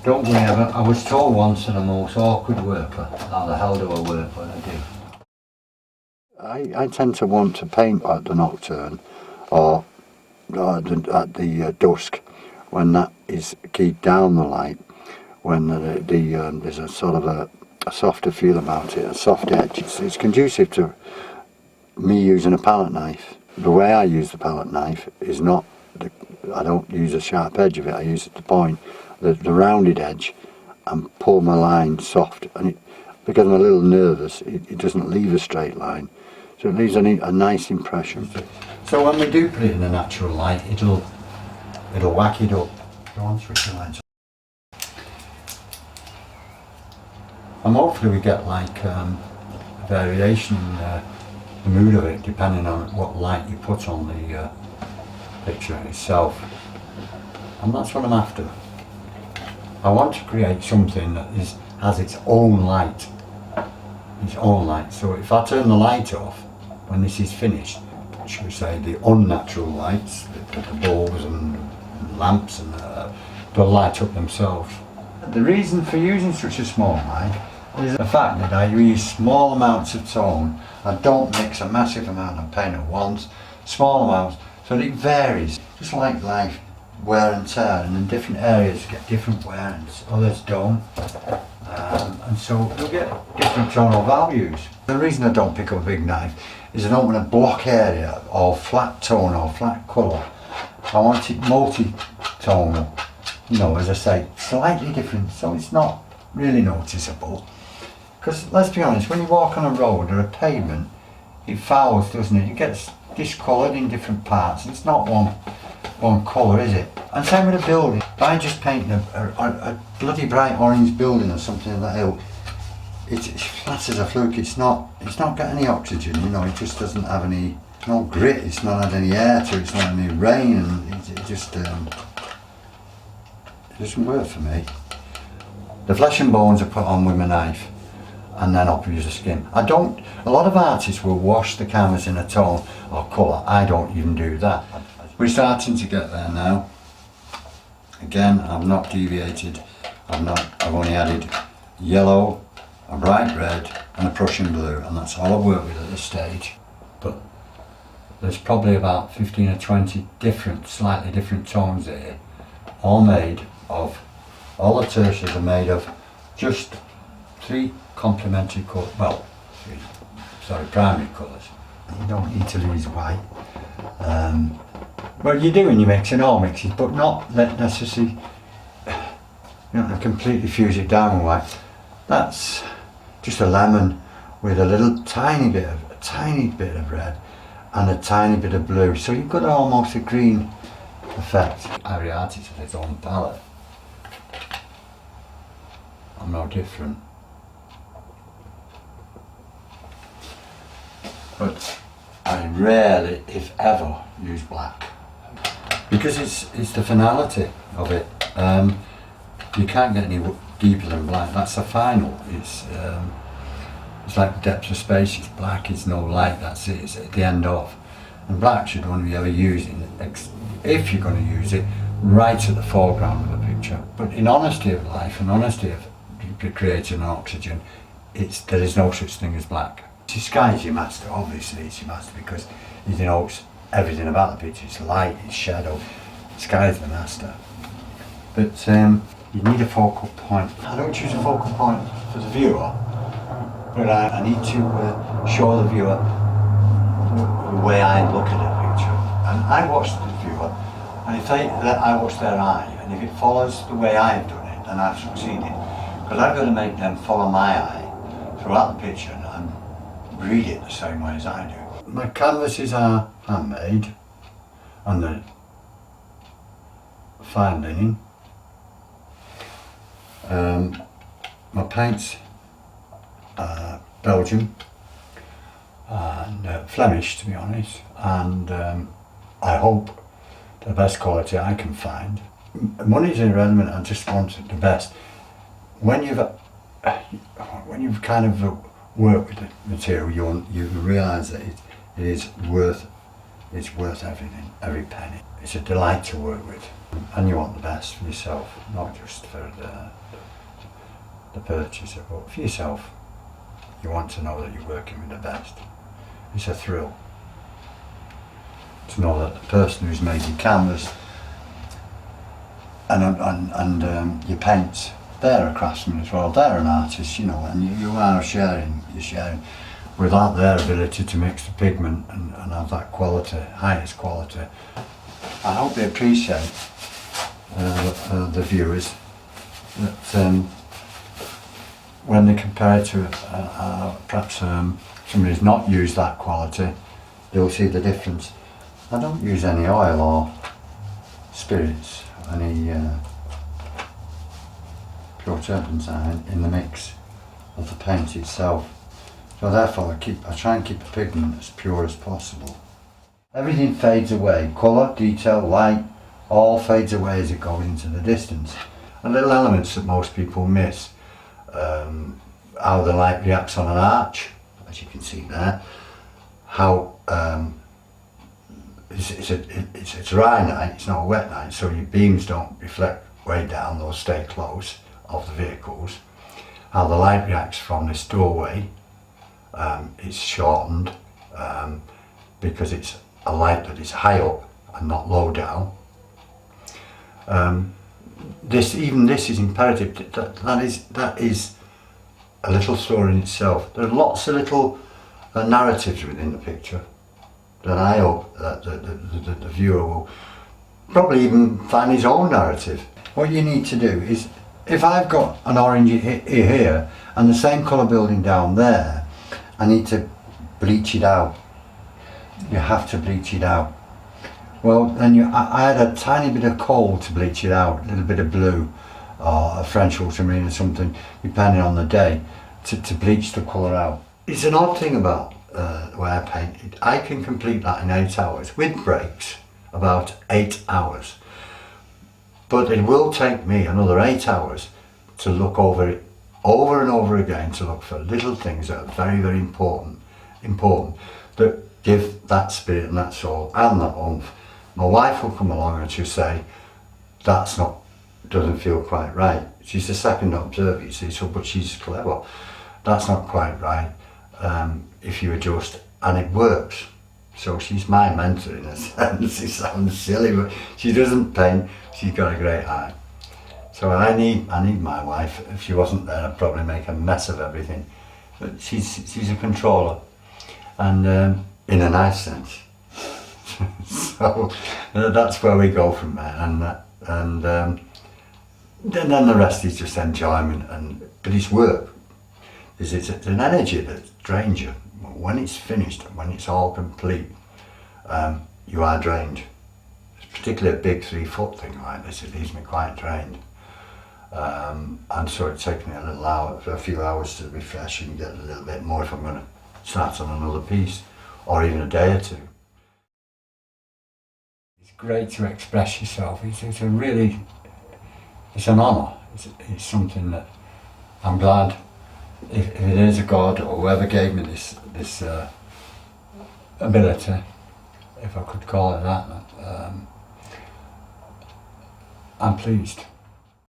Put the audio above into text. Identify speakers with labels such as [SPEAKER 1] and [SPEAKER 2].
[SPEAKER 1] Don't we ever? I was told once that I'm the most awkward worker. How the hell do I work what I do? I tend to want to paint at the nocturne or at the dusk when that is keyed down the light, when there's a sort of a softer feel about it, a soft edge. It's conducive to me using a palette knife. The way I use the palette knife is not, I don't use a sharp edge of it, I use the point, the rounded edge, and pull my line soft. And because I'm a little nervous, it doesn't leave a straight line, so it leaves a nice impression. So when we do put it in a natural light, it'll whack it up. Go on, switch the lights. And hopefully we get like a variation in the mood of it, depending on what light you put on the picture itself. And that's what I'm after. I want to create something that has its own light. Its own light. So if I turn the light off, when this is finished, should we say the unnatural lights, the bulbs and lamps, and they'll light up themselves. The reason for using such a small light is the fact that I use small amounts of tone. I don't mix a massive amount of paint at once, small amounts, so that it varies. Just like life, wear and tear, and in different areas get different wear and others don't. And so you'll get different tonal values. The reason I don't pick up a big knife is I don't want a block area or flat tone or flat colour. I want it multi-tonal, you know, as I say, slightly different, so it's not really noticeable. Because let's be honest, when you walk on a road or a pavement, it fouls, doesn't it? It gets discoloured in different parts. It's not one colour, is it? And same with a building. If I just paint a bloody bright orange building or something like that, it's flat as a fluke. It's not got any oxygen, you know. It just doesn't have any, no grit. It's not had any air to it. It's not had any rain, and it just it doesn't work for me. The flesh and bones are put on with my knife, and then I'll use the skin. A lot of artists will wash the canvas in a tone or colour. I don't even do that. We're starting to get there now. Again, I've not deviated. I've only added yellow, a bright red and a Prussian blue, and that's all I've worked with at this stage. But there's probably about 15 or 20 slightly different tones here, all the tertiaries are made of just three complementary colours, primary colours. You don't need to lose white. Well, you do when you mix in all mixes, but not necessarily, you don't completely fuse it down with white. That's just a lemon with a tiny bit of red and a tiny bit of blue. So you've got almost a green effect. Every artist has its own palette. I'm no different. But I rarely, if ever, use black. Because it's the finality of it. You can't get any deeper than black. That's the final. It's like the depth of space. It's black. It's no light. That's it. It's at the end of. And black should only be ever used if you're going to use it right at the foreground of the picture. But in honesty of life and honesty of creating oxygen, there is no such thing as black. The sky is your master. Obviously, it's your master because he knows everything about the picture. It's light, it's shadow. The sky is the master. But you need a focal point. I don't choose a focal point for the viewer, but I need to show the viewer the way I look at a picture. And I watch the viewer, and if I watch their eye, and if it follows the way I've done it, then I've succeeded. Because I've got to make them follow my eye throughout the picture and read it the same way as I do. My canvases are handmade, and the fine linen. My paints are Belgian and Flemish, to be honest, and I hope the best quality I can find. Money's irrelevant. I just want the best. When you've kind of worked with the material, you realise that it is worth It's worth everything, every penny. It's a delight to work with, and you want the best for yourself, not just for the purchaser, but for yourself. You want to know that you're working with the best. It's a thrill to know that the person who's made your canvas and your paints, they're a craftsman as well. They're an artist, you know, and you are sharing. You're sharing without their ability to mix the pigment and have that quality, highest quality. I hope they appreciate the viewers that when they compare it to perhaps somebody who's not used that quality, they'll see the difference. I don't use any oil or spirits, any pure turpentine in the mix of the paint itself. So therefore I try and keep the pigment as pure as possible. Everything fades away, colour, detail, light, all fades away as it goes into the distance. And little elements that most people miss, how the light reacts on an arch, as you can see there, how it's a dry night, it's not a wet night, so your beams don't reflect way down, they'll stay close of the vehicles. How the light reacts from this doorway, it's shortened because it's a light that is high up and not low down. This is imperative. That is a little story in itself. There are lots of little narratives within the picture that I hope that the viewer will probably even find his own narrative. What you need to do is, if I've got an orange here and the same colour building down there, I need to bleach it out. You have to bleach it out. Well, then I had a tiny bit of coal to bleach it out, a little bit of blue or a French ultramarine or something, depending on the day, to bleach the colour out. It's an odd thing about the way I paint it. I can complete that in 8 hours, with breaks, about 8 hours. But it will take me another 8 hours to look over it over and over again, to look for little things that are very, very important, that give that spirit and that soul and that oomph. My wife will come along and she'll say, doesn't feel quite right. She's the second observer, you see, but she's clever. That's not quite right. If you adjust, and it works. So she's my mentor in a sense. It sounds silly, but she doesn't paint. She's got a great eye. So I need my wife. If she wasn't there, I'd probably make a mess of everything. But she's a controller, and in a nice sense. So that's where we go from there, and then the rest is just enjoyment. But it's work. It's an energy that drains you. When it's finished, when it's all complete, you are drained. Particularly a big 3-foot thing like this, it leaves me quite drained. And so it takes me a few hours to refresh and get a little bit more if I'm going to start on another piece, or even a day or two. It's great to express yourself. It's an honour. It's something that I'm glad, if it is a God or whoever gave me this ability, if I could call it that, I'm pleased.